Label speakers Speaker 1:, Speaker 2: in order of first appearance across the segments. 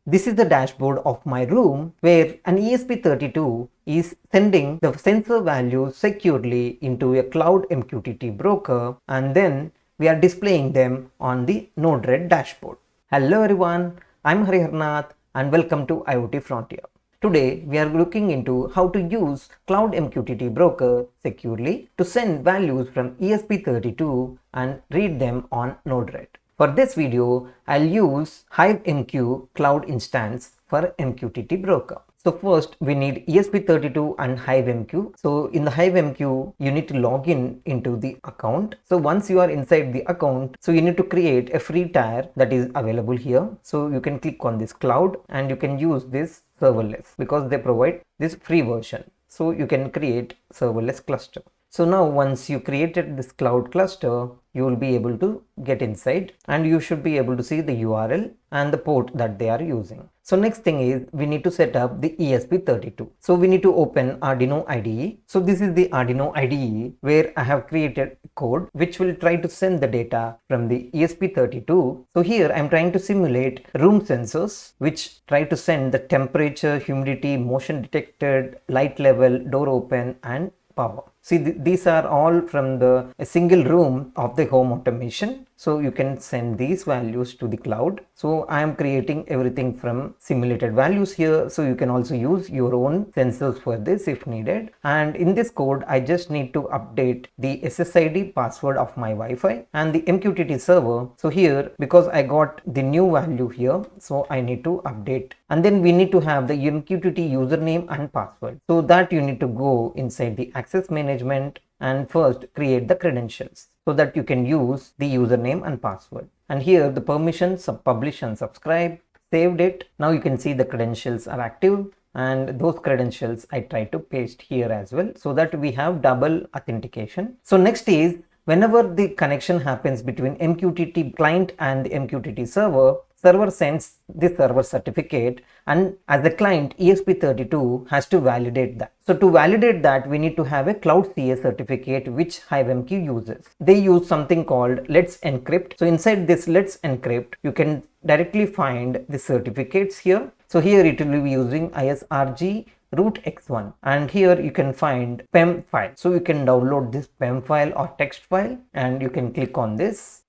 Speaker 1: This is the dashboard of my room where an ESP32 is sending the sensor values securely into a cloud MQTT broker, and then we are displaying them on the Node-RED dashboard. Hello everyone, I'm Hariharnath and welcome to IoT Frontier. Today we are looking into how to use Cloud MQTT broker securely to send values from ESP32 and read them on Node-RED. For this video, I'll use HiveMQ Cloud instance for MQTT broker. So first we need ESP32 and HiveMQ. So in the HiveMQ, you need to log in into the account. So once you are inside the account, so you need to create a free tier that is available here. So you can click on this cloud and you can use this serverless because they provide this free version. So you can create serverless cluster. So now once you created this cloud cluster, you will be able to get inside and you should be able to see the URL and the port that they are using. So next thing is we need to set up the ESP32. So we need to open Arduino IDE. So this is the Arduino IDE where I have created code which will try to send the data from the ESP32. So here I'm trying to simulate room sensors which try to send the temperature, humidity, motion detected, light level, door open and power. See, these are all from a single room of the home automation. So you can send these values to the cloud. So I am creating everything from simulated values here. So you can also use your own sensors for this if needed. And in this code, I just need to update the SSID password of my Wi-Fi and the MQTT server. So here, because I got the new value here, so I need to update. And then we need to have the MQTT username and password. So that you need to go inside the access management and first create the credentials so that you can use the username and password. And here the permissions of publish and subscribe, saved it. Now you can see the credentials are active and those credentials I try to paste here as well so that we have double authentication. So next is whenever the connection happens between MQTT client and the MQTT server sends the server certificate, and as a client ESP32 has to validate that. So to validate that we need to have a cloud CA certificate which HiveMQ uses. They use something called Let's Encrypt. So inside this Let's Encrypt you can directly find the certificates here. So here it will be using ISRG root x1 and here you can find PEM file. So you can download this PEM file or text file and you can click on this.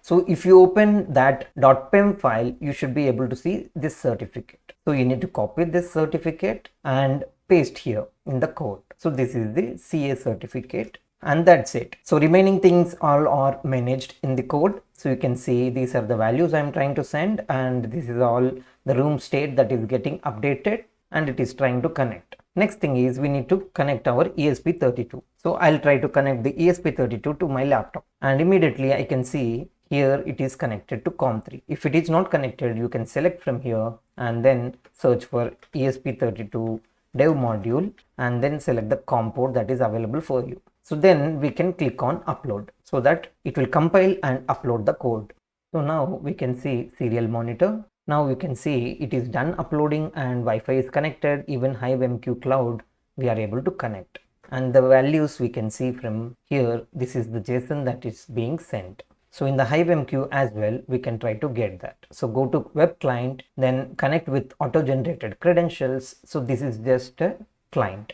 Speaker 1: So if you open that .pem file, you should be able to see this certificate. So you need to copy this certificate and paste here in the code. So this is the CA certificate and that's it. So remaining things all are managed in the code. So you can see these are the values I'm trying to send and this is all the room state that is getting updated and it is trying to connect. Next thing is we need to connect our ESP32. So I'll try to connect the ESP32 to my laptop and immediately I can see here it is connected to COM3. If it is not connected, you can select from here and then search for ESP32 dev module and then select the COM port that is available for you. So then we can click on upload so that it will compile and upload the code. So now we can see serial monitor. Now you can see it is done uploading and Wi-Fi is connected. Even HiveMQ Cloud we are able to connect. And the values we can see from here, this is the JSON that is being sent. So in the HiveMQ as well, we can try to get that. So go to web client, then connect with auto-generated credentials. So this is just a client.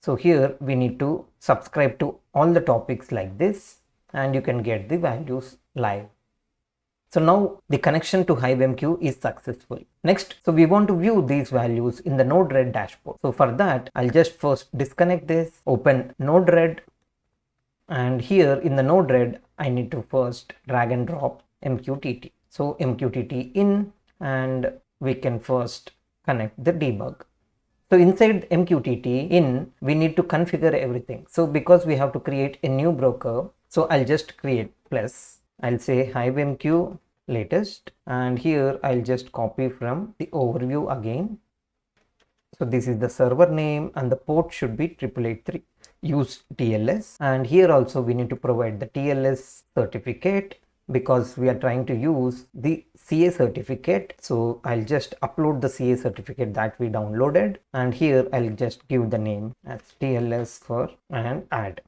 Speaker 1: So here we need to subscribe to all the topics like this and you can get the values live. So now the connection to HiveMQ is successful. Next, so we want to view these values in the Node-RED dashboard. So for that, I'll just first disconnect this, open Node-RED. And here in the Node-RED, I need to first drag and drop MQTT. So MQTT in and we can first connect the debug. So inside MQTT in, we need to configure everything. So because we have to create a new broker, so I'll just create plus. I'll say HiveMQ latest and here I'll just copy from the overview again. So this is the server name and the port should be 8883. Use TLS and here also we need to provide the TLS certificate because we are trying to use the CA certificate. So I'll just upload the CA certificate that we downloaded and here I'll just give the name as TLS for and add.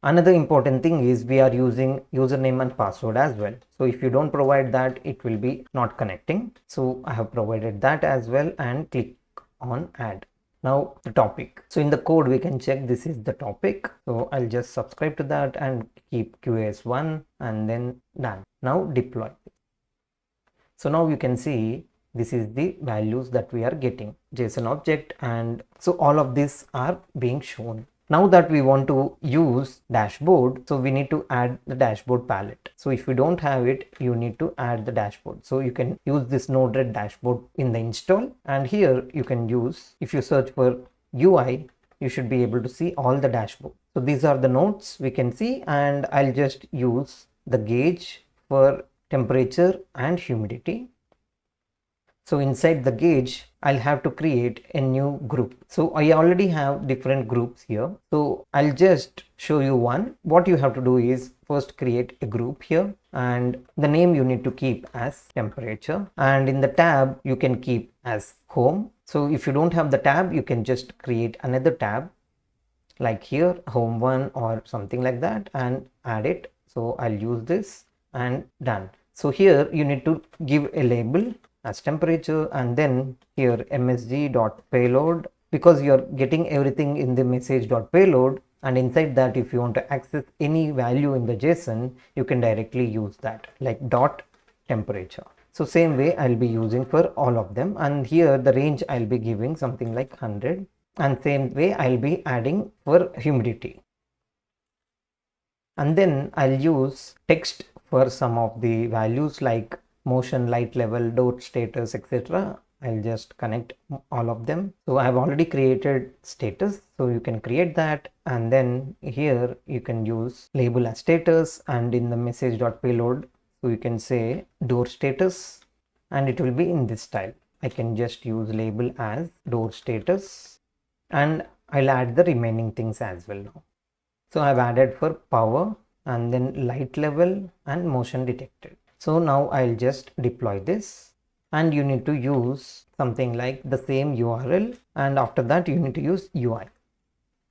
Speaker 1: Another important thing is we are using username and password as well. So if you don't provide that, it will be not connecting. So I have provided that as well and click on add. Now the topic. So in the code we can check this is the topic. So I'll just subscribe to that and keep QoS1 and then done. Now deploy. So now you can see this is the values that we are getting JSON object, and so all of these are being shown. Now that we want to use dashboard, so we need to add the dashboard palette. So if you don't have it, you need to add the dashboard. So you can use this Node-RED dashboard in the install, and here you can use, if you search for UI, you should be able to see all the dashboard. So these are the nodes we can see, and I'll just use the gauge for temperature and humidity. So inside the gauge, I'll have to create a new group. So I already have different groups here. So I'll just show you one. What you have to do is first create a group here, and the name you need to keep as temperature, and in the tab you can keep as home. So if you don't have the tab, you can just create another tab like here, home one or something like that, and add it. So I'll use this and done. So here you need to give a label as temperature, and then here msg.payload, because you're getting everything in the message.payload, and inside that if you want to access any value in the JSON, you can directly use that like dot temperature. So same way I'll be using for all of them, and here the range I'll be giving something like 100, and same way I'll be adding for humidity. And then I'll use text for some of the values like motion, light level, door status, etc. I'll just connect all of them. So I have already created status, so you can create that, and then here you can use label as status, and in the message.payload, so you can say door status, and it will be in this style. I can just use label as door status, and I'll add the remaining things as well now. So I've added for power and then light level and motion detected. So now I'll just deploy this, and you need to use something like the same URL, and after that you need to use UI.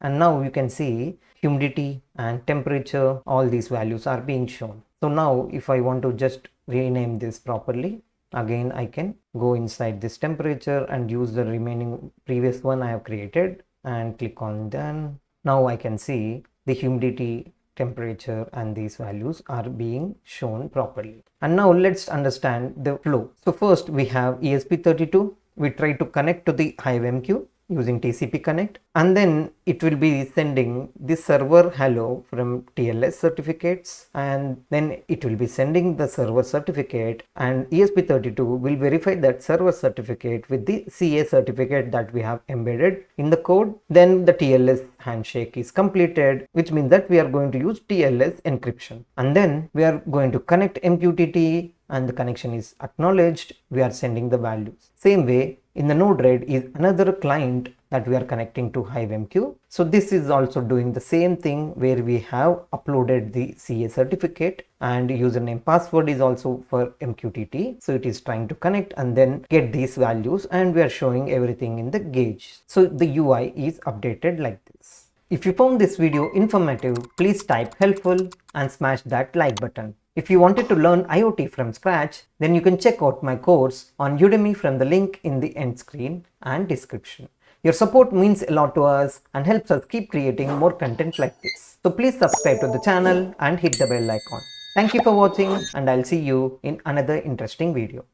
Speaker 1: And now you can see humidity and temperature, all these values are being shown. So now if I want to just rename this properly, again I can go inside this temperature and use the remaining previous one I have created and click on done. Now I can see the humidity, temperature, and these values are being shown properly. And now let's understand the flow. So first we have ESP32. We try to connect to the HiveMQ using TCP connect, and then it will be sending the server hello from TLS certificates, and then it will be sending the server certificate, and ESP32 will verify that server certificate with the CA certificate that we have embedded in the code. Then the TLS handshake is completed, which means that we are going to use TLS encryption, and then we are going to connect MQTT, and the connection is acknowledged. We are sending the values. Same way in the Node-RED is another client that we are connecting to HiveMQ. So this is also doing the same thing, where we have uploaded the CA certificate, and username password is also for MQTT. So it is trying to connect and then get these values, and we are showing everything in the gauge. So the UI is updated like this. If you found this video informative, please type helpful and smash that like button. If you wanted to learn IoT from scratch, then you can check out my course on Udemy from the link in the end screen and description. Your support means a lot to us and helps us keep creating more content like this. So please subscribe to the channel and hit the bell icon. Thank you for watching, and I'll see you in another interesting video.